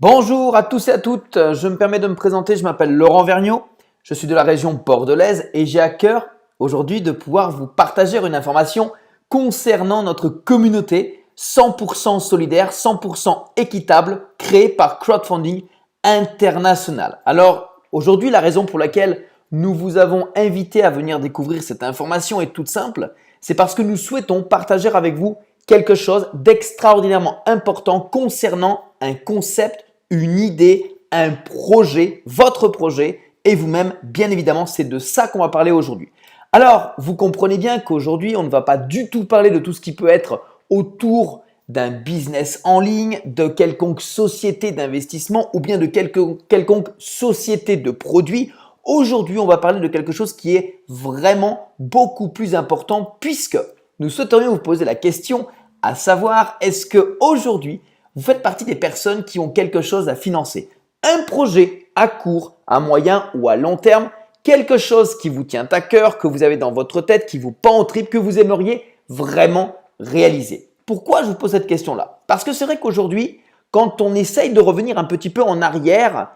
Bonjour à tous et à toutes, je me permets de me présenter, je m'appelle Laurent Vergniaud, je suis de la région bordelaise et j'ai à cœur aujourd'hui de pouvoir vous partager une information concernant notre communauté 100% solidaire, 100% équitable créée par Crowdfunding International. Alors aujourd'hui, la raison pour laquelle nous vous avons invité à venir découvrir cette information est toute simple, c'est parce que nous souhaitons partager avec vous quelque chose d'extraordinairement important concernant un concept, une idée, un projet, votre projet et vous-même, bien évidemment, c'est de ça qu'on va parler aujourd'hui. Alors, vous comprenez bien qu'aujourd'hui, on ne va pas du tout parler de tout ce qui peut être autour d'un business en ligne, de quelconque société d'investissement ou bien de quelconque société de produits. Aujourd'hui, on va parler de quelque chose qui est vraiment beaucoup plus important puisque nous souhaiterions vous poser la question à savoir, est-ce qu'aujourd'hui, vous faites partie des personnes qui ont quelque chose à financer? Un projet à court, à moyen ou à long terme, quelque chose qui vous tient à cœur, que vous avez dans votre tête, qui vous pend au tripes, que vous aimeriez vraiment réaliser. Pourquoi je vous pose cette question-là? Parce que c'est vrai qu'aujourd'hui, quand on essaye de revenir un petit peu en arrière,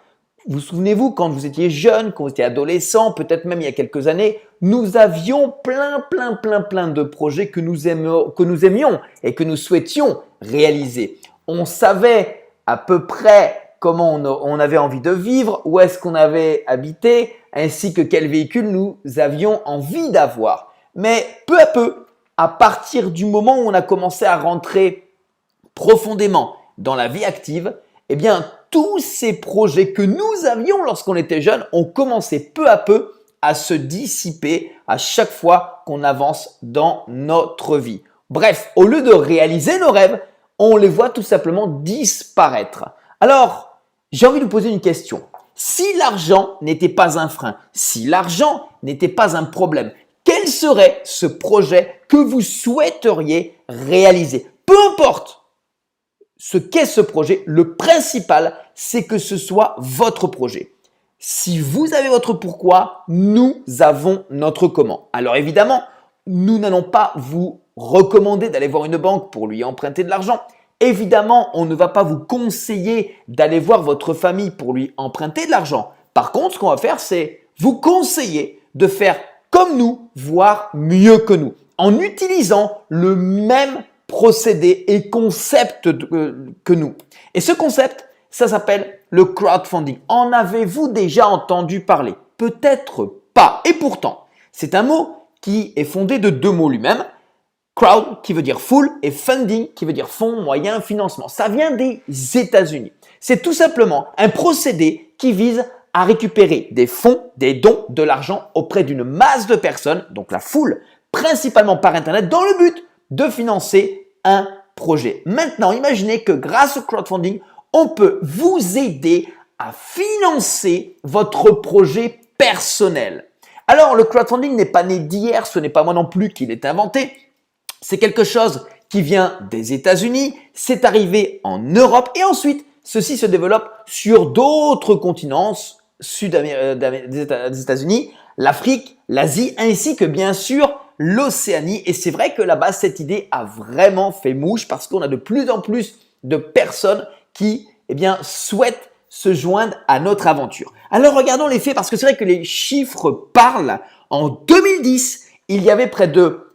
vous souvenez-vous, quand vous étiez jeune, quand vous étiez adolescent, peut-être même il y a quelques années, nous avions plein de projets que nous aimions et que nous souhaitions réaliser. On savait à peu près comment on avait envie de vivre, où est-ce qu'on avait habité, ainsi que quel véhicule nous avions envie d'avoir. Mais peu à peu, à partir du moment où on a commencé à rentrer profondément dans la vie active, eh bien, tous ces projets que nous avions lorsqu'on était jeune ont commencé peu à peu à se dissiper à chaque fois qu'on avance dans notre vie. Bref, au lieu de réaliser nos rêves, on les voit tout simplement disparaître. Alors, j'ai envie de vous poser une question. Si l'argent n'était pas un frein, si l'argent n'était pas un problème, quel serait ce projet que vous souhaiteriez réaliser? Peu importe ce qu'est ce projet, le principal, c'est que ce soit votre projet. Si vous avez votre pourquoi, nous avons notre comment. Alors évidemment, nous n'allons pas vous recommander d'aller voir une banque pour lui emprunter de l'argent. Évidemment, on ne va pas vous conseiller d'aller voir votre famille pour lui emprunter de l'argent. Par contre, ce qu'on va faire, c'est vous conseiller de faire comme nous, voire mieux que nous, en utilisant le même procédé et concept que nous. Et ce concept, ça s'appelle le crowdfunding. En avez-vous déjà entendu parler? Peut-être pas. Et pourtant, c'est un mot qui est fondé de deux mots lui-même. Crowd qui veut dire foule et funding qui veut dire fonds, moyens, financement. Ça vient des États-Unis. C'est tout simplement un procédé qui vise à récupérer des fonds, des dons, de l'argent auprès d'une masse de personnes, donc la foule, principalement par Internet, dans le but de financer un projet. Maintenant, imaginez que grâce au crowdfunding, on peut vous aider à financer votre projet personnel. Alors, le crowdfunding n'est pas né d'hier, ce n'est pas moi non plus qui l'ai inventé. C'est quelque chose qui vient des États-Unis, c'est arrivé en Europe et ensuite, ceci se développe sur d'autres continents des États-Unis, l'Afrique, l'Asie ainsi que bien sûr l'Océanie. Et c'est vrai que là-bas, cette idée a vraiment fait mouche parce qu'on a de plus en plus de personnes qui souhaitent se joindre à notre aventure. Alors regardons les faits parce que c'est vrai que les chiffres parlent. En 2010, il y avait près de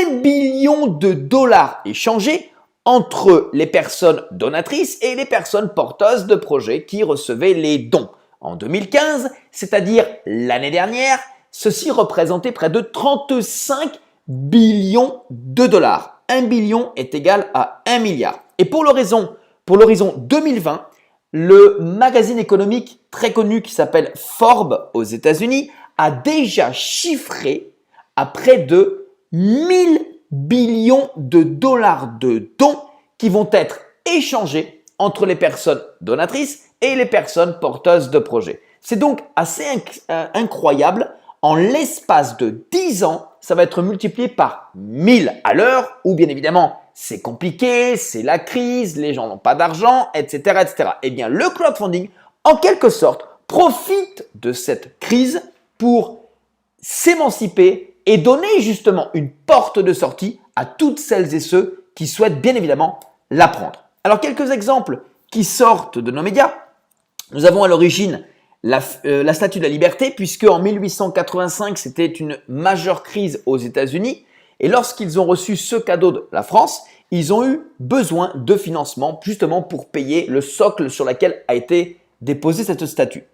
1 billion de dollars échangés entre les personnes donatrices et les personnes porteuses de projets qui recevaient les dons. En 2015, c'est-à-dire l'année dernière, ceci représentait près de 35 billions de dollars. 1 billion est égal à 1 milliard. Et pour l'horizon 2020, le magazine économique très connu qui s'appelle Forbes aux États-Unis a déjà chiffré à près de 1000 billions de dollars de dons qui vont être échangés entre les personnes donatrices et les personnes porteuses de projets. C'est donc assez incroyable. En l'espace de 10 ans, ça va être multiplié par 1000 à l'heure où bien évidemment, c'est compliqué, c'est la crise, les gens n'ont pas d'argent, etc., etc. Eh bien, le crowdfunding, en quelque sorte, profite de cette crise pour s'émanciper et donner justement une porte de sortie à toutes celles et ceux qui souhaitent bien évidemment l'apprendre. Alors, quelques exemples qui sortent de nos médias. Nous avons à l'origine la Statue de la Liberté, puisque en 1885, c'était une majeure crise aux États-Unis. Et lorsqu'ils ont reçu ce cadeau de la France, ils ont eu besoin de financement justement pour payer le socle sur lequel a été déposée cette statue.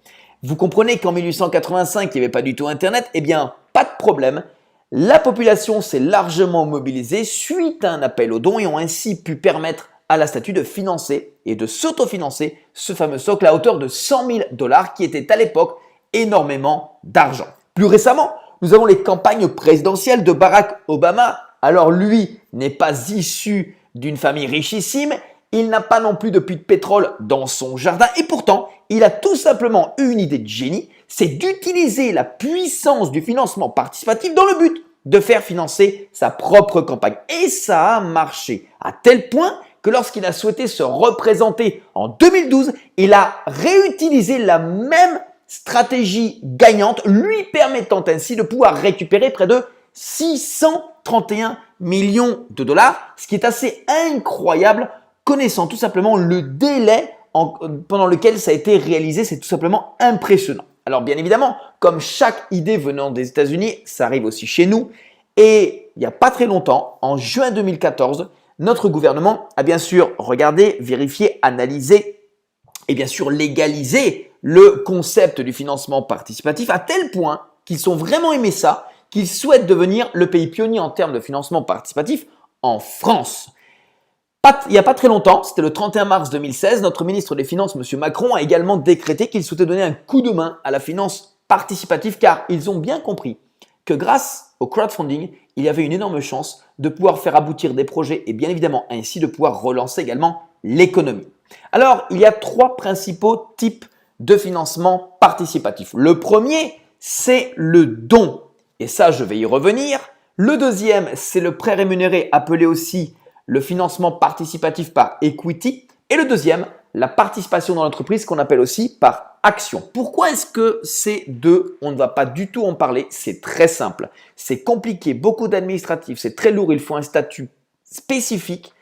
Vous comprenez qu'en 1885, il n'y avait pas du tout Internet. Eh bien, pas de problème. La population s'est largement mobilisée suite à un appel aux dons et ont ainsi pu permettre à la statue de financer et de s'autofinancer ce fameux socle à hauteur de 100 000 $, qui était à l'époque énormément d'argent. Plus récemment, nous avons les campagnes présidentielles de Barack Obama. Alors lui n'est pas issu d'une famille richissime, il n'a pas non plus de puits de pétrole dans son jardin et pourtant, il a tout simplement eu une idée de génie, c'est d'utiliser la puissance du financement participatif dans le but de faire financer sa propre campagne. Et ça a marché à tel point que lorsqu'il a souhaité se représenter en 2012, il a réutilisé la même stratégie gagnante, lui permettant ainsi de pouvoir récupérer près de 631 millions de $, ce qui est assez incroyable, connaissant tout simplement le délai pendant lequel ça a été réalisé, c'est tout simplement impressionnant. Alors bien évidemment, comme chaque idée venant des États-Unis, ça arrive aussi chez nous. Et il n'y a pas très longtemps, en juin 2014, notre gouvernement a bien sûr regardé, vérifié, analysé et bien sûr légalisé le concept du financement participatif à tel point qu'ils ont vraiment aimé ça, qu'ils souhaitent devenir le pays pionnier en termes de financement participatif en France. Il n'y a pas très longtemps, c'était le 31 mars 2016, notre ministre des Finances, M. Macron, a également décrété qu'il souhaitait donner un coup de main à la finance participative car ils ont bien compris que grâce au crowdfunding, il y avait une énorme chance de pouvoir faire aboutir des projets et bien évidemment ainsi de pouvoir relancer également l'économie. Alors, il y a trois principaux types de financement participatif. Le premier, c'est le don. Et ça, je vais y revenir. Le deuxième, c'est le prêt rémunéré, appelé aussi le financement participatif par equity. Et le deuxième, la participation dans l'entreprise qu'on appelle aussi par action. Pourquoi est-ce que ces deux, on ne va pas du tout en parler? C'est très simple. C'est compliqué, beaucoup d'administratifs, c'est très lourd, il faut un statut spécifique.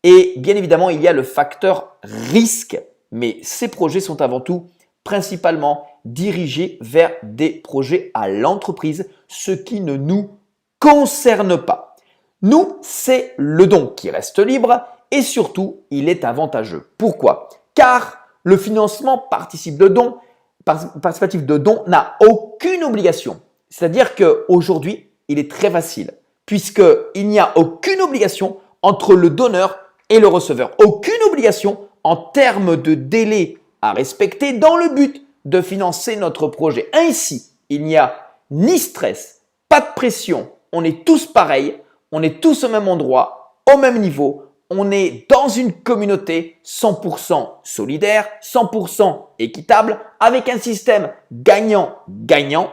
Et bien évidemment, il y a le facteur risque. Mais ces projets sont avant tout principalement dirigés vers des projets à l'entreprise, ce qui ne nous concerne pas. Nous, c'est le don qui reste libre et surtout, il est avantageux. Pourquoi? Car le financement participatif de don n'a aucune obligation. C'est-à-dire qu'aujourd'hui, il est très facile puisqu'il n'y a aucune obligation entre le donneur et le receveur. Aucune obligation en termes de délai à respecter dans le but de financer notre projet. Ainsi, il n'y a ni stress, pas de pression, on est tous pareils, on est tous au même endroit, au même niveau, on est dans une communauté 100% solidaire, 100% équitable, avec un système gagnant-gagnant.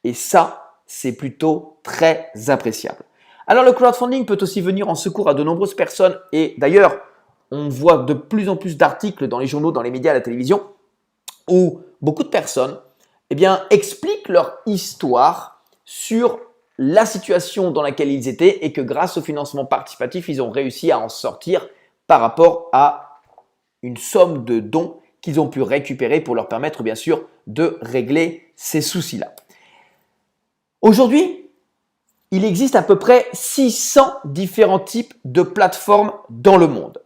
Et ça, c'est plutôt très appréciable. Alors le crowdfunding peut aussi venir en secours à de nombreuses personnes et d'ailleurs, on voit de plus en plus d'articles dans les journaux, dans les médias, à la télévision où beaucoup de personnes expliquent leur histoire sur la situation dans laquelle ils étaient et que grâce au financement participatif, ils ont réussi à en sortir par rapport à une somme de dons qu'ils ont pu récupérer pour leur permettre bien sûr de régler ces soucis-là. Aujourd'hui, il existe à peu près 600 différents types de plateformes dans le monde.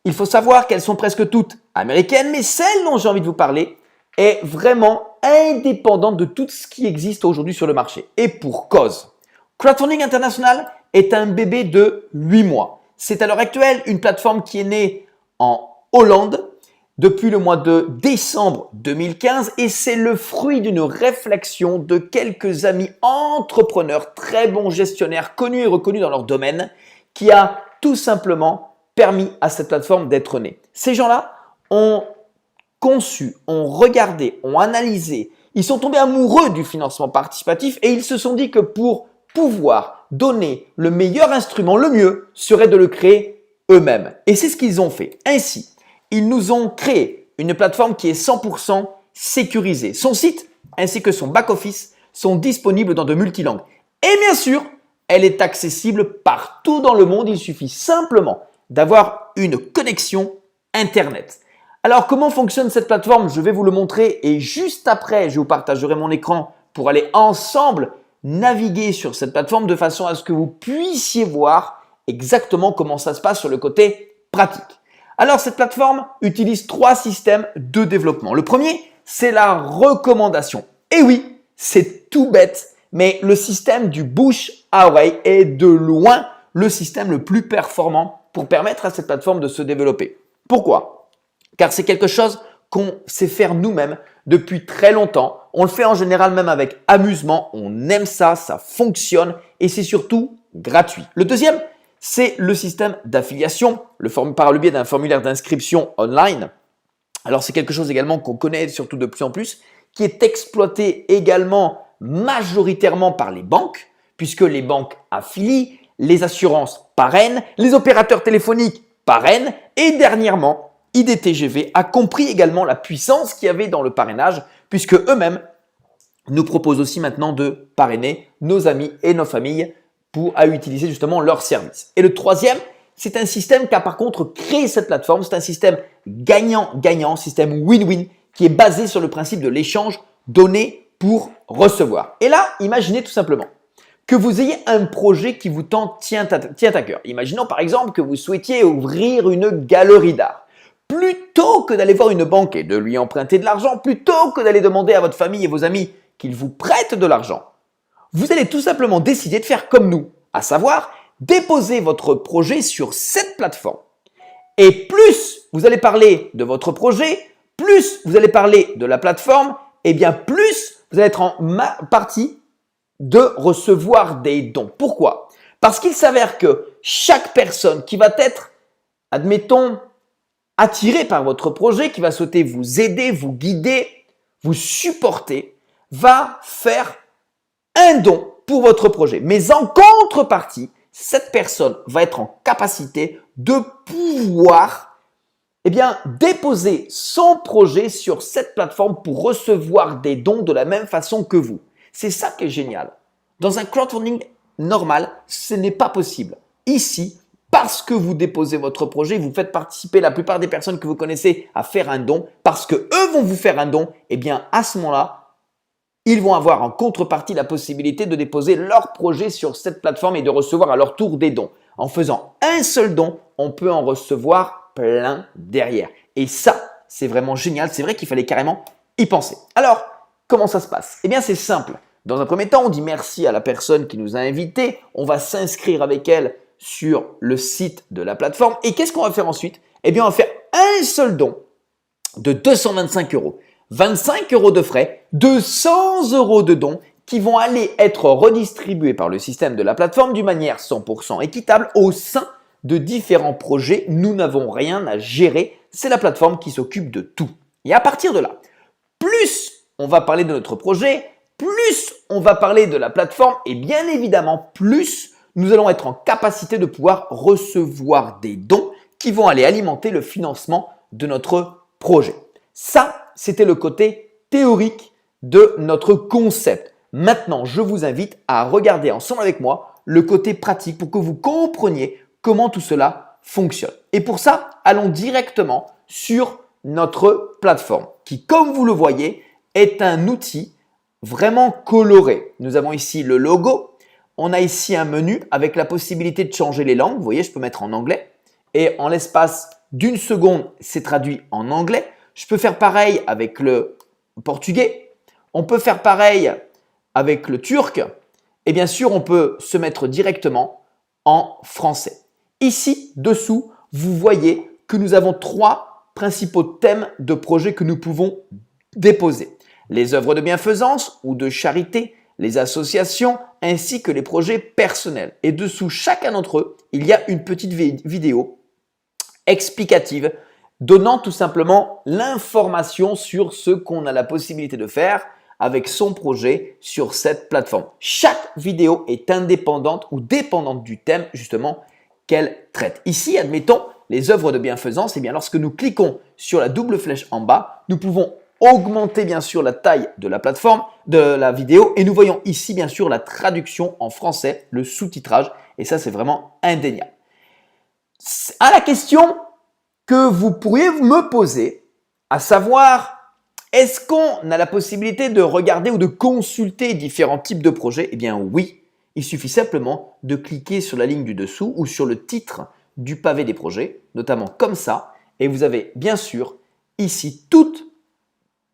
Il faut savoir qu'elles sont presque toutes américaines, mais celle dont j'ai envie de vous parler est vraiment indépendante de tout ce qui existe aujourd'hui sur le marché. Et pour cause. Crowdfunding International est un bébé de 8 mois. C'est à l'heure actuelle une plateforme qui est née en Hollande depuis le mois de décembre 2015 et c'est le fruit d'une réflexion de quelques amis entrepreneurs, très bons gestionnaires, connus et reconnus dans leur domaine, qui a tout simplement permis à cette plateforme d'être née. Ces gens-là ont conçu, ont regardé, ont analysé, ils sont tombés amoureux du financement participatif et ils se sont dit que pour pouvoir donner le meilleur instrument, le mieux serait de le créer eux-mêmes. Et c'est ce qu'ils ont fait. Ainsi, ils nous ont créé une plateforme qui est 100% sécurisée. Son site ainsi que son back-office sont disponibles dans de multilangues. Et bien sûr, elle est accessible partout dans le monde. Il suffit simplement d'avoir une connexion Internet. Alors, comment fonctionne cette plateforme? Je vais vous le montrer et juste après, je vous partagerai mon écran pour aller ensemble naviguer sur cette plateforme de façon à ce que vous puissiez voir exactement comment ça se passe sur le côté pratique. Alors, cette plateforme utilise 3 systèmes de développement. Le premier, c'est la recommandation. Et oui, c'est tout bête, mais le système du bouche à oreille est de loin le système le plus performant pour permettre à cette plateforme de se développer. Pourquoi? Car c'est quelque chose qu'on sait faire nous-mêmes depuis très longtemps. On le fait en général même avec amusement. On aime ça, ça fonctionne et c'est surtout gratuit. Le deuxième, c'est le système d'affiliation par le biais d'un formulaire d'inscription online. Alors, c'est quelque chose également qu'on connaît surtout de plus en plus, qui est exploité également majoritairement par les banques, puisque les banques affilient, les assurances parrainent, les opérateurs téléphoniques parrainent et dernièrement, IDTGV a compris également la puissance qu'il y avait dans le parrainage, puisque eux-mêmes nous proposent aussi maintenant de parrainer nos amis et nos familles à utiliser justement leurs services. Et le troisième, c'est un système qui a par contre créé cette plateforme. C'est un système gagnant-gagnant, système win-win qui est basé sur le principe de l'échange donné pour recevoir. Et là, imaginez tout simplement que vous ayez un projet qui vous tient à cœur. Imaginons par exemple que vous souhaitiez ouvrir une galerie d'art. Plutôt que d'aller voir une banque et de lui emprunter de l'argent, plutôt que d'aller demander à votre famille et vos amis qu'ils vous prêtent de l'argent, vous allez tout simplement décider de faire comme nous, à savoir déposer votre projet sur cette plateforme. Et plus vous allez parler de votre projet, plus vous allez parler de la plateforme, et bien plus vous allez être en partie de recevoir des dons. Pourquoi? Parce qu'il s'avère que chaque personne qui va être, admettons, attirée par votre projet, qui va souhaiter vous aider, vous guider, vous supporter, va faire un don pour votre projet. Mais en contrepartie, cette personne va être en capacité de pouvoir déposer son projet sur cette plateforme pour recevoir des dons de la même façon que vous. C'est ça qui est génial. Dans un crowdfunding normal, ce n'est pas possible. Ici, parce que vous déposez votre projet, vous faites participer la plupart des personnes que vous connaissez à faire un don, parce que eux vont vous faire un don, et bien à ce moment-là, ils vont avoir en contrepartie la possibilité de déposer leur projet sur cette plateforme et de recevoir à leur tour des dons. En faisant un seul don, on peut en recevoir plein derrière. Et ça, c'est vraiment génial. C'est vrai qu'il fallait carrément y penser. Alors, comment ça se passe? Eh bien, c'est simple. Dans un premier temps, on dit merci à la personne qui nous a invités. On va s'inscrire avec elle sur le site de la plateforme. Et qu'est-ce qu'on va faire ensuite? Eh bien, on va faire un seul don de 225 €. 25 € de frais, 200 € de dons qui vont aller être redistribués par le système de la plateforme d'une manière 100% équitable au sein de différents projets. Nous n'avons rien à gérer, c'est la plateforme qui s'occupe de tout. Et à partir de là, plus on va parler de notre projet, plus on va parler de la plateforme et bien évidemment plus nous allons être en capacité de pouvoir recevoir des dons qui vont aller alimenter le financement de notre projet. Ça, c'était le côté théorique de notre concept. Maintenant, je vous invite à regarder ensemble avec moi le côté pratique pour que vous compreniez comment tout cela fonctionne. Et pour ça, allons directement sur notre plateforme qui, comme vous le voyez, est un outil vraiment coloré. Nous avons ici le logo. On a ici un menu avec la possibilité de changer les langues. Vous voyez, je peux mettre en anglais. Et en l'espace d'une seconde, c'est traduit en anglais. Je peux faire pareil avec le portugais. On peut faire pareil avec le turc. Et bien sûr, on peut se mettre directement en français. Ici, dessous, vous voyez que nous avons 3 principaux thèmes de projets que nous pouvons déposer. Les œuvres de bienfaisance ou de charité, les associations, ainsi que les projets personnels. Et dessous chacun d'entre eux, il y a une petite vidéo explicative donnant tout simplement l'information sur ce qu'on a la possibilité de faire avec son projet sur cette plateforme. Chaque vidéo est indépendante ou dépendante du thème justement qu'elle traite. Ici, admettons, les œuvres de bienfaisance, eh bien, lorsque nous cliquons sur la double flèche en bas, nous pouvons augmenter bien sûr la taille de la plateforme, de la vidéo et nous voyons ici bien sûr la traduction en français, le sous-titrage et ça c'est vraiment indéniable. À la question, que vous pourriez me poser, à savoir, est-ce qu'on a la possibilité de regarder ou de consulter différents types de projets? Eh bien oui, il suffit simplement de cliquer sur la ligne du dessous ou sur le titre du pavé des projets, notamment comme ça, et vous avez bien sûr ici toutes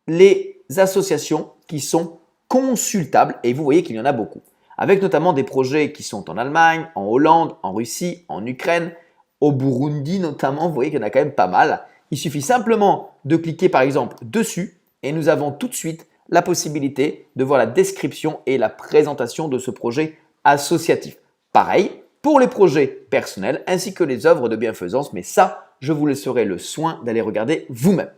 les associations qui sont consultables et vous voyez qu'il y en a beaucoup. Avec notamment des projets qui sont en Allemagne, en Hollande, en Russie, en Ukraine, au Burundi notamment, vous voyez qu'il y en a quand même pas mal. Il suffit simplement de cliquer par exemple dessus et nous avons tout de suite la possibilité de voir la description et la présentation de ce projet associatif. Pareil pour les projets personnels ainsi que les œuvres de bienfaisance, mais ça, je vous laisserai le soin d'aller regarder vous-même.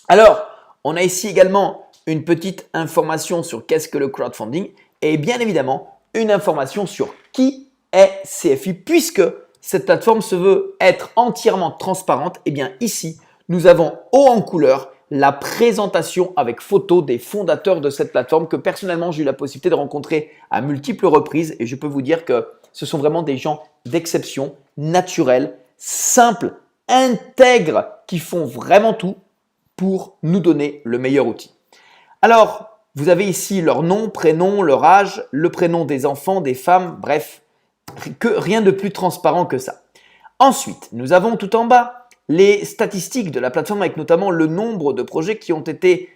Alors, on a ici également une petite information sur qu'est-ce que le crowdfunding et bien évidemment une information sur qui est CFI puisque cette plateforme se veut être entièrement transparente. Et bien ici, nous avons haut en couleur la présentation avec photo des fondateurs de cette plateforme que personnellement j'ai eu la possibilité de rencontrer à multiples reprises et je peux vous dire que ce sont vraiment des gens d'exception, naturels, simples, intègres, qui font vraiment tout pour nous donner le meilleur outil. Alors, vous avez ici leur nom, prénom, leur âge, le prénom des enfants, des femmes, bref, rien de plus transparent que ça. Ensuite, nous avons tout en bas les statistiques de la plateforme avec notamment le nombre de projets qui ont été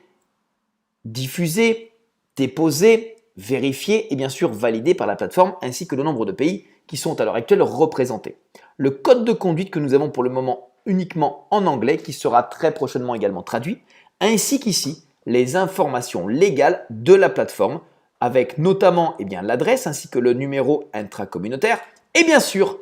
diffusés, déposés, vérifiés et bien sûr validés par la plateforme ainsi que le nombre de pays qui sont à l'heure actuelle représentés. Le code de conduite que nous avons pour le moment uniquement en anglais qui sera très prochainement également traduit ainsi qu'ici les informations légales de la plateforme avec notamment l'adresse ainsi que le numéro intracommunautaire et bien sûr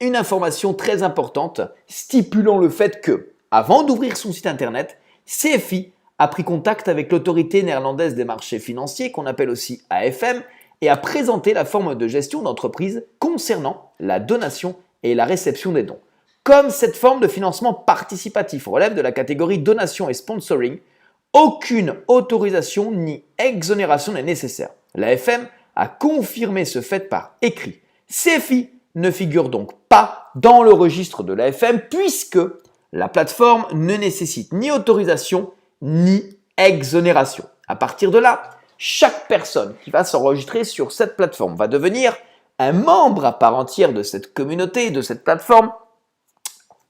une information très importante stipulant le fait que, avant d'ouvrir son site internet, CFI a pris contact avec l'autorité néerlandaise des marchés financiers qu'on appelle aussi AFM et a présenté la forme de gestion d'entreprise concernant la donation et la réception des dons. Comme cette forme de financement participatif relève de la catégorie donation et sponsoring, aucune autorisation ni exonération n'est nécessaire. L'AFM a confirmé ce fait par écrit. CFI ne figure donc pas dans le registre de l'AFM puisque la plateforme ne nécessite ni autorisation ni exonération. À partir de là, chaque personne qui va s'enregistrer sur cette plateforme va devenir un membre à part entière de cette communauté, de cette plateforme,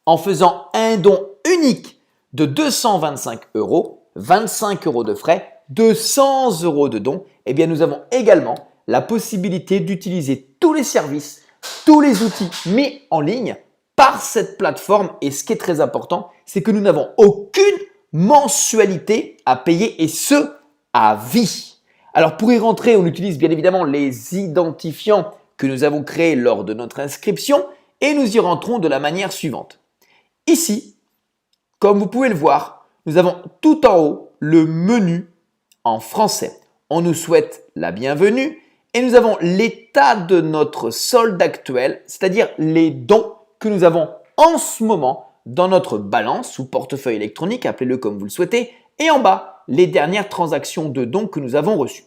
en faisant un don unique de 225 €, 25 € de frais, 200 € de dons. Eh bien, nous avons également la possibilité d'utiliser tous les services, tous les outils mis en ligne par cette plateforme. Et ce qui est très important, c'est que nous n'avons aucune mensualité à payer et ce, à vie. Alors pour y rentrer, on utilise bien évidemment les identifiants que nous avons créés lors de notre inscription et nous y rentrons de la manière suivante. Ici, comme vous pouvez le voir, nous avons tout en haut le menu en français. On nous souhaite la bienvenue et nous avons l'état de notre solde actuel, c'est-à-dire les dons que nous avons en ce moment dans notre balance ou portefeuille électronique, appelez-le comme vous le souhaitez, et en bas, les dernières transactions de dons que nous avons reçues.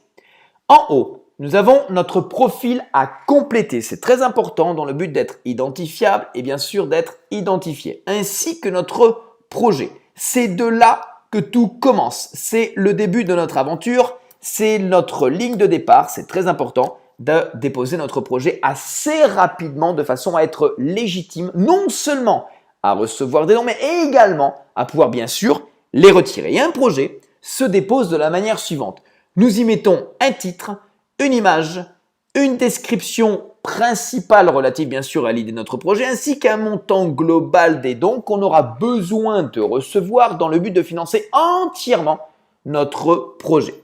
En haut, nous avons notre profil à compléter. C'est très important dans le but d'être identifiable et bien sûr d'être identifié, ainsi que notre projet. C'est de là que tout commence. C'est le début de notre aventure. C'est notre ligne de départ. C'est très important de déposer notre projet assez rapidement de façon à être légitime, non seulement à recevoir des dons, mais également à pouvoir bien sûr les retirer. Et un projet se dépose de la manière suivante. Nous y mettons un titre, une image, une description principale relative bien sûr à l'idée de notre projet, ainsi qu'un montant global des dons qu'on aura besoin de recevoir dans le but de financer entièrement notre projet.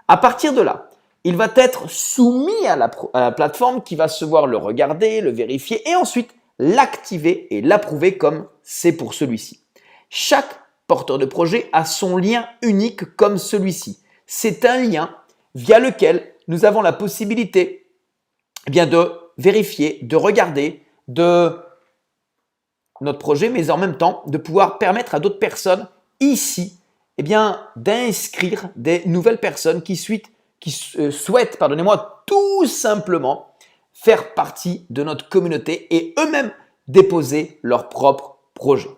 À partir de là, il va être soumis à la plateforme qui va se voir le regarder, le vérifier et ensuite l'activer et l'approuver comme c'est pour celui-ci. Chaque porteur de projet a son lien unique comme celui-ci. C'est un lien via lequel nous avons la possibilité de vérifier, de regarder notre projet, mais en même temps de pouvoir permettre à d'autres personnes ici d'inscrire des nouvelles personnes qui souhaitent tout simplement faire partie de notre communauté et eux-mêmes déposer leur propre projet.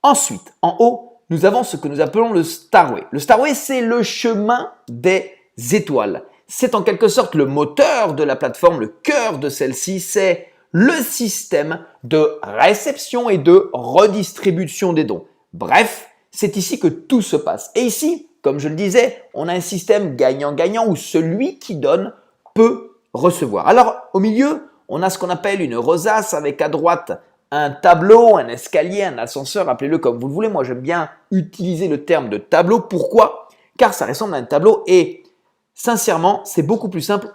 Ensuite, en haut, nous avons ce que nous appelons le Starway. Le Starway, c'est le chemin des étoiles. C'est en quelque sorte le moteur de la plateforme, le cœur de celle-ci, c'est le système de réception et de redistribution des dons. Bref, c'est ici que tout se passe. Et ici, comme je le disais, on a un système gagnant-gagnant où celui qui donne peut recevoir. Alors, au milieu, on a ce qu'on appelle une rosace avec à droite un tableau, un escalier, un ascenseur, appelez-le comme vous le voulez. Moi, j'aime bien utiliser le terme de tableau. Pourquoi? Car ça ressemble à un tableau et sincèrement, c'est beaucoup plus simple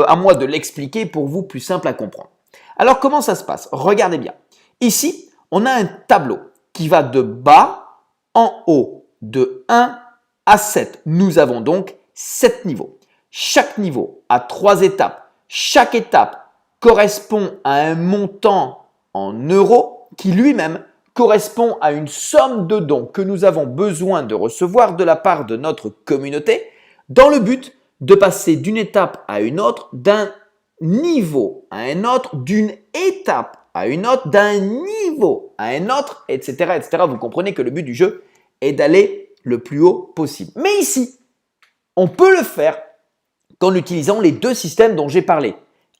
à moi de l'expliquer pour vous, plus simple à comprendre. Alors, comment ça se passe? Regardez bien. Ici, on a un tableau qui va de bas en haut, de 1 à 7. Nous avons donc 7 niveaux. Chaque niveau a 3 étapes. Chaque étape correspond à un montant en euros qui lui-même correspond à une somme de dons que nous avons besoin de recevoir de la part de notre communauté dans le but de passer d'une étape à une autre, d'un niveau à un autre, d'une étape à une autre, d'un niveau à un autre, etc., etc. Vous comprenez que le but du jeu est d'aller le plus haut possible. Mais ici, on peut le faire qu'en utilisant les deux systèmes dont j'ai parlé,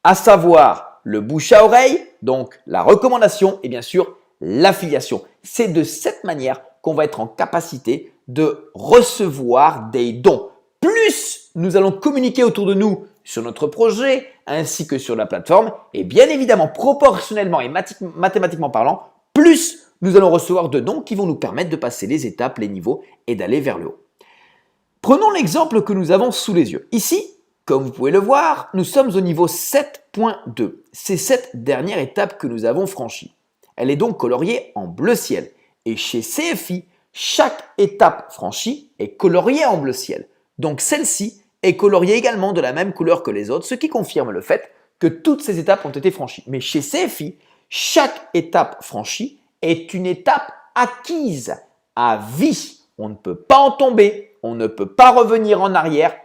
à savoir le bouche à oreille, donc la recommandation et bien sûr l'affiliation. C'est de cette manière qu'on va être en capacité de recevoir des dons. Plus nous allons communiquer autour de nous sur notre projet ainsi que sur la plateforme et bien évidemment proportionnellement et mathématiquement parlant, plus nous allons recevoir de dons qui vont nous permettre de passer les étapes, les niveaux et d'aller vers le haut. Prenons l'exemple que nous avons sous les yeux. Ici, comme vous pouvez le voir, nous sommes au niveau 7.2. C'est cette dernière étape que nous avons franchie. Elle est donc coloriée en bleu ciel. Et chez CFI, chaque étape franchie est coloriée en bleu ciel. Donc celle-ci est coloriée également de la même couleur que les autres, ce qui confirme le fait que toutes ces étapes ont été franchies. Mais chez CFI, chaque étape franchie est une étape acquise à vie. On ne peut pas en tomber, on ne peut pas revenir en arrière.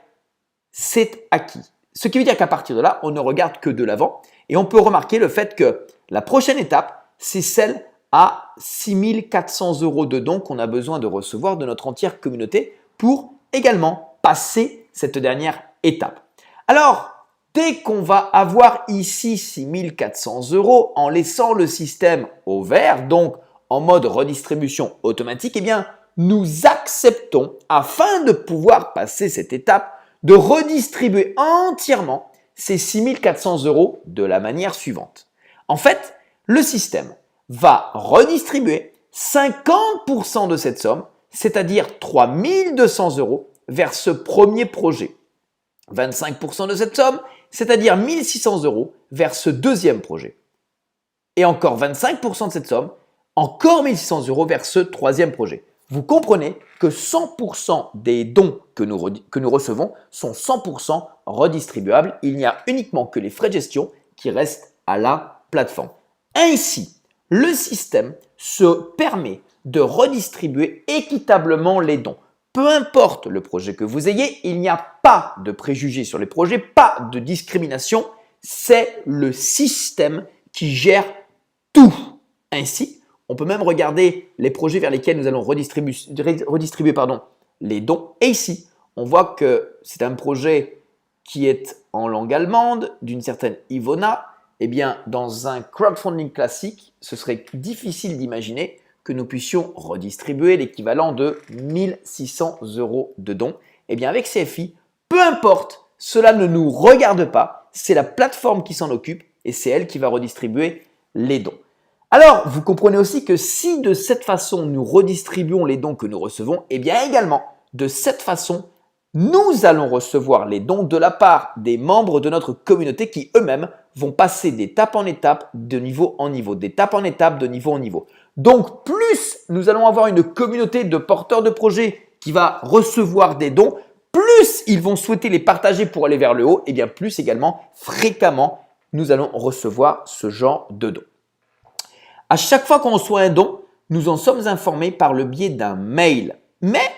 C'est acquis. Ce qui veut dire qu'à partir de là, on ne regarde que de l'avant et on peut remarquer le fait que la prochaine étape, c'est celle à 6 400 € de dons qu'on a besoin de recevoir de notre entière communauté pour également passer cette dernière étape. Alors, dès qu'on va avoir ici 6 400 € en laissant le système au vert, donc en mode redistribution automatique, eh bien, nous acceptons, afin de pouvoir passer cette étape, de redistribuer entièrement ces 6 400 € de la manière suivante. En fait, le système va redistribuer 50% de cette somme, c'est-à-dire 3 200 € vers ce premier projet. 25% de cette somme, c'est-à-dire 1 600 € vers ce deuxième projet. Et encore 25% de cette somme, encore 1 600 € vers ce troisième projet. Vous comprenez que 100% des dons que nous recevons sont 100% redistribuables. Il n'y a uniquement que les frais de gestion qui restent à la plateforme. Ainsi, le système se permet de redistribuer équitablement les dons. Peu importe le projet que vous ayez, il n'y a pas de préjugés sur les projets, pas de discrimination. C'est le système qui gère tout. Ainsi, on peut même regarder les projets vers lesquels nous allons redistribuer les dons. Et ici, on voit que c'est un projet qui est en langue allemande, d'une certaine Ivona. Eh bien, dans un crowdfunding classique, ce serait difficile d'imaginer que nous puissions redistribuer l'équivalent de 1 600 € de dons. Eh bien, avec CFI, peu importe, cela ne nous regarde pas. C'est la plateforme qui s'en occupe et c'est elle qui va redistribuer les dons. Alors, vous comprenez aussi que si de cette façon nous redistribuons les dons que nous recevons, eh bien également, de cette façon, nous allons recevoir les dons de la part des membres de notre communauté qui eux-mêmes vont passer d'étape en étape, de niveau en niveau, d'étape en étape, de niveau en niveau. Donc, plus nous allons avoir une communauté de porteurs de projets qui va recevoir des dons, plus ils vont souhaiter les partager pour aller vers le haut, et bien plus également, fréquemment, nous allons recevoir ce genre de dons. À chaque fois qu'on reçoit un don, nous en sommes informés par le biais d'un mail. Mais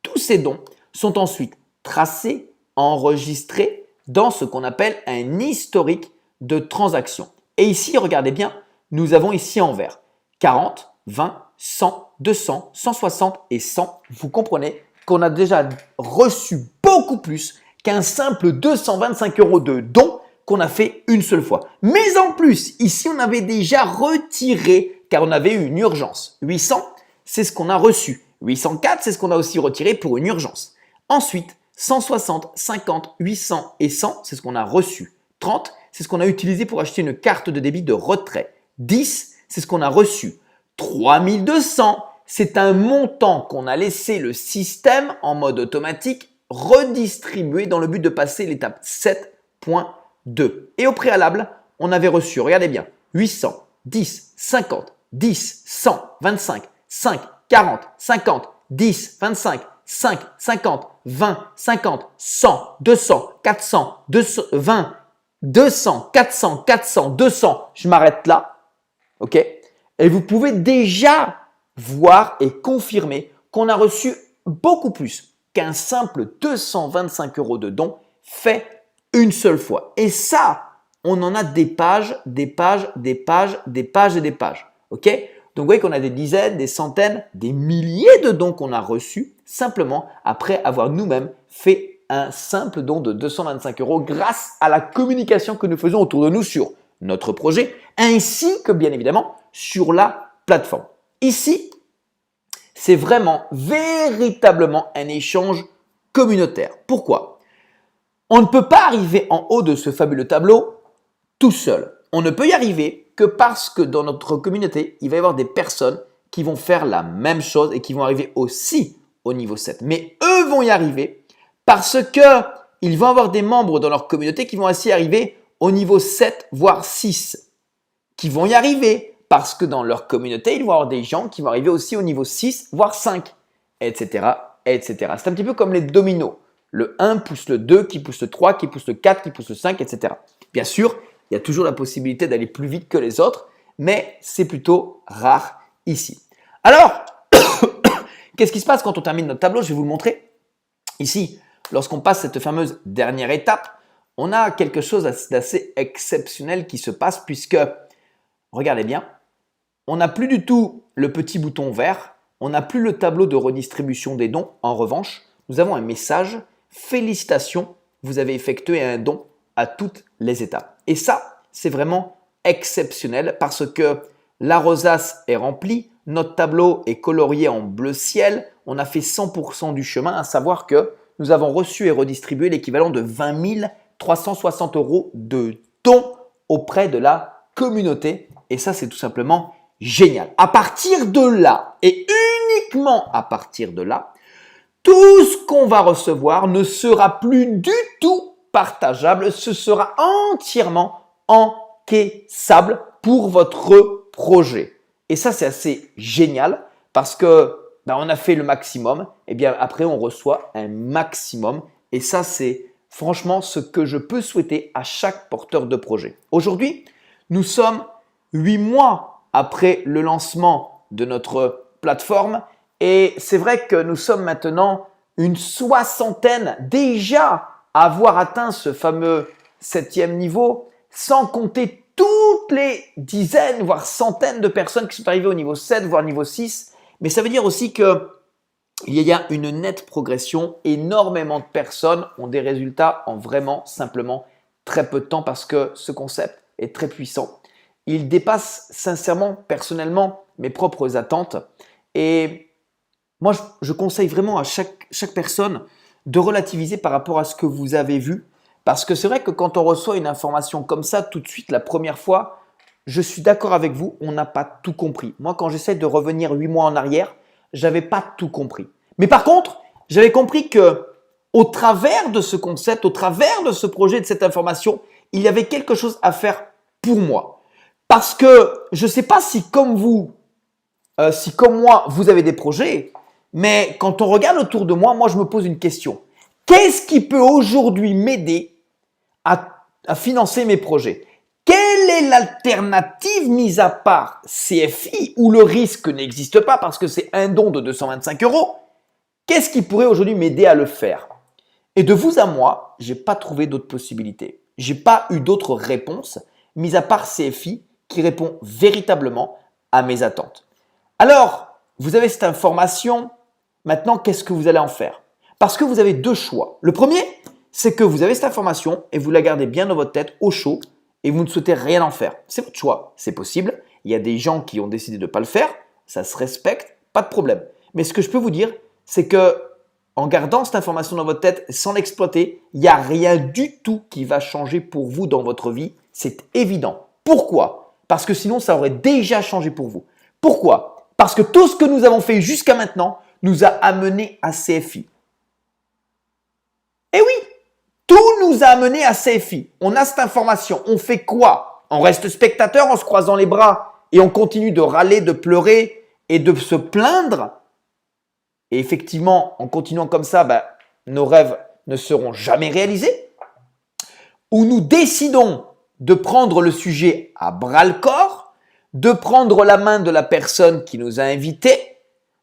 tous ces dons sont ensuite tracés, enregistrés dans ce qu'on appelle un historique de transactions. Et ici, regardez bien, nous avons ici en vert 40, 20, 100 200, 160 et 100, vous comprenez qu'on a déjà reçu beaucoup plus qu'un simple 225 € de don qu'on a fait une seule fois. Mais en plus, ici, on avait déjà retiré car on avait eu une urgence. 800, c'est ce qu'on a reçu. 804, c'est ce qu'on a aussi retiré pour une urgence. Ensuite, 160, 50, 800 et 100, c'est ce qu'on a reçu. 30, c'est ce qu'on a utilisé pour acheter une carte de débit de retrait. 10, c'est ce qu'on a reçu. 3200, c'est un montant qu'on a laissé le système en mode automatique redistribuer dans le but de passer l'étape 7.2. Et au préalable, on avait reçu, regardez bien, 800, 10, 50, 10, 100, 25, 5, 40, 50, 10, 25, 5, 50, 20, 50, 100, 200, 400, 220, 200, 400, 400, 200. Je m'arrête là. OK? Et vous pouvez déjà voir et confirmer qu'on a reçu beaucoup plus qu'un simple 225 € de don fait une seule fois. Et ça, on en a des pages, des pages, des pages, des pages et des pages. OK? Donc, vous voyez qu'on a des dizaines, des centaines, des milliers de dons qu'on a reçus simplement après avoir nous-mêmes fait un simple don de 225 € grâce à la communication que nous faisons autour de nous sur notre projet ainsi que bien évidemment sur la plateforme. Ici, c'est vraiment véritablement un échange communautaire. Pourquoi? On ne peut pas arriver en haut de ce fabuleux tableau tout seul. On ne peut y arriver que parce que dans notre communauté, il va y avoir des personnes qui vont faire la même chose et qui vont arriver aussi au niveau 7. Mais eux vont y arriver parce qu'ils vont avoir des membres dans leur communauté qui vont ainsi arriver au niveau 7, voire 6, qui vont y arriver parce que dans leur communauté, ils vont avoir des gens qui vont arriver aussi au niveau 6, voire 5, etc., etc. C'est un petit peu comme les dominos. Le 1 pousse le 2, qui pousse le 3, qui pousse le 4, qui pousse le 5, etc. Bien sûr, il y a toujours la possibilité d'aller plus vite que les autres, mais c'est plutôt rare ici. Alors, qu'est-ce qui se passe quand on termine notre tableau? Je vais vous le montrer. Ici, lorsqu'on passe cette fameuse dernière étape, on a quelque chose d'assez exceptionnel qui se passe puisque, regardez bien, on n'a plus du tout le petit bouton vert, on n'a plus le tableau de redistribution des dons. En revanche, nous avons un message « Félicitations, vous avez effectué un don à toutes les étapes ». Et ça, c'est vraiment exceptionnel parce que la rosace est remplie, notre tableau est colorié en bleu ciel, on a fait 100% du chemin, à savoir que nous avons reçu et redistribué l'équivalent de 20 360 € de dons auprès de la communauté. Et ça, c'est tout simplement génial. À partir de là, et uniquement à partir de là, tout ce qu'on va recevoir ne sera plus du tout partageable, ce sera entièrement encaissable pour votre projet. Et ça, c'est assez génial parce que on a fait le maximum, et bien après, on reçoit un maximum. Et ça, c'est franchement ce que je peux souhaiter à chaque porteur de projet. Aujourd'hui, nous sommes 8 mois après le lancement de notre plateforme et c'est vrai que nous sommes maintenant une soixantaine déjà à avoir atteint ce fameux 7e niveau, sans compter toutes les dizaines, voire centaines de personnes qui sont arrivées au niveau 7, voire niveau 6. Mais ça veut dire aussi que il y a une nette progression. Énormément de personnes ont des résultats en vraiment simplement très peu de temps parce que ce concept est très puissant. Il dépasse sincèrement, personnellement, mes propres attentes. Et moi, je conseille vraiment à chaque personne de relativiser par rapport à ce que vous avez vu. Parce que c'est vrai que quand on reçoit une information comme ça, tout de suite, la première fois, je suis d'accord avec vous, on n'a pas tout compris. Moi, quand j'essaie de revenir 8 mois en arrière, j'avais pas tout compris. Mais par contre, j'avais compris que au travers de ce concept, au travers de ce projet, de cette information, il y avait quelque chose à faire pour moi. Parce que je ne sais pas si comme vous, si comme moi, vous avez des projets, mais quand on regarde autour de moi, moi je me pose une question. Qu'est-ce qui peut aujourd'hui m'aider à financer mes projets? Quelle est l'alternative mise à part CFI où le risque n'existe pas parce que c'est un don de 225 €? Qu'est-ce qui pourrait aujourd'hui m'aider à le faire? Et de vous à moi, je n'ai pas trouvé d'autres possibilités. Je n'ai pas eu d'autres réponses mis à part CFI qui répond véritablement à mes attentes. Alors, vous avez cette information. Maintenant, qu'est-ce que vous allez en faire? Parce que vous avez deux choix. Le premier, c'est que vous avez cette information et vous la gardez bien dans votre tête au chaud et vous ne souhaitez rien en faire. C'est votre choix, c'est possible. Il y a des gens qui ont décidé de ne pas le faire, ça se respecte, pas de problème. Mais ce que je peux vous dire, c'est que en gardant cette information dans votre tête sans l'exploiter, il n'y a rien du tout qui va changer pour vous dans votre vie. C'est évident. Pourquoi? Parce que sinon, ça aurait déjà changé pour vous. Pourquoi? Parce que tout ce que nous avons fait jusqu'à maintenant nous a amené à CFI. Eh oui, tout nous a amené à CFI. On a cette information. On fait quoi? On reste spectateur en se croisant les bras et on continue de râler, de pleurer et de se plaindre. Et effectivement, en continuant comme ça, nos rêves ne seront jamais réalisés. Ou nous décidons de prendre le sujet à bras-le-corps, de prendre la main de la personne qui nous a invités,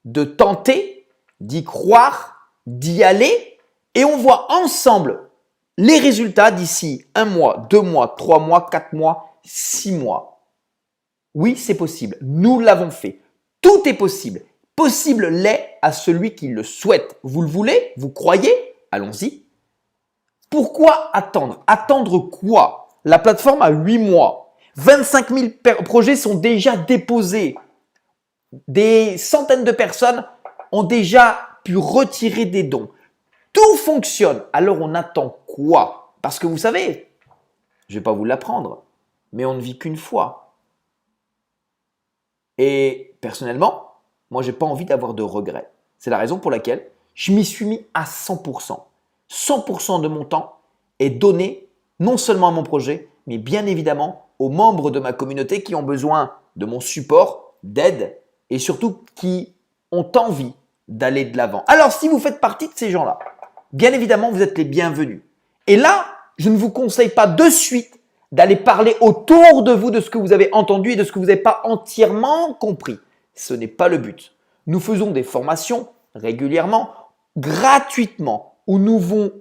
de tenter, d'y croire, d'y aller, et on voit ensemble les résultats d'ici 1 mois, 2 mois, 3 mois, 4 mois, 6 mois. Oui, c'est possible. Nous l'avons fait. Tout est possible. Possible l'est à celui qui le souhaite. Vous le voulez? Vous croyez? Allons-y. Pourquoi attendre? Attendre quoi? La plateforme a 8 mois. 25 000 projets sont déjà déposés. Des centaines de personnes ont déjà pu retirer des dons. Tout fonctionne. Alors on attend quoi? Parce que vous savez, je ne vais pas vous l'apprendre, mais on ne vit qu'une fois. Et personnellement, moi, je n'ai pas envie d'avoir de regrets. C'est la raison pour laquelle je m'y suis mis à 100%. 100% de mon temps est donné non seulement à mon projet, mais bien évidemment aux membres de ma communauté qui ont besoin de mon support, d'aide et surtout qui ont envie d'aller de l'avant. Alors, si vous faites partie de ces gens-là, bien évidemment, vous êtes les bienvenus. Et là, je ne vous conseille pas de suite d'aller parler autour de vous de ce que vous avez entendu et de ce que vous n'avez pas entièrement compris. Ce n'est pas le but. Nous faisons des formations régulièrement, gratuitement, où nous vous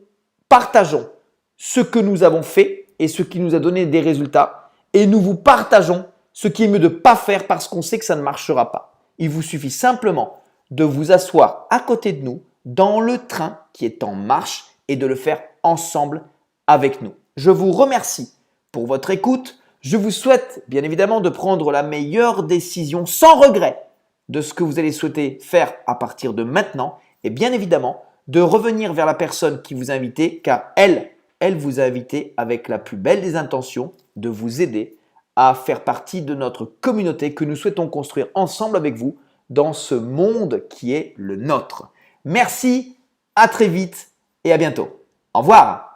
partageons ce que nous avons fait et ce qui nous a donné des résultats. Et nous vous partageons ce qui est mieux de ne pas faire parce qu'on sait que ça ne marchera pas. Il vous suffit simplement de vous asseoir à côté de nous dans le train qui est en marche et de le faire ensemble avec nous. Je vous remercie pour votre écoute. Je vous souhaite bien évidemment de prendre la meilleure décision sans regret de ce que vous allez souhaiter faire à partir de maintenant et bien évidemment de revenir vers la personne qui vous a invité car elle vous a invité avec la plus belle des intentions de vous aider à faire partie de notre communauté que nous souhaitons construire ensemble avec vous dans ce monde qui est le nôtre. Merci, à très vite et à bientôt. Au revoir.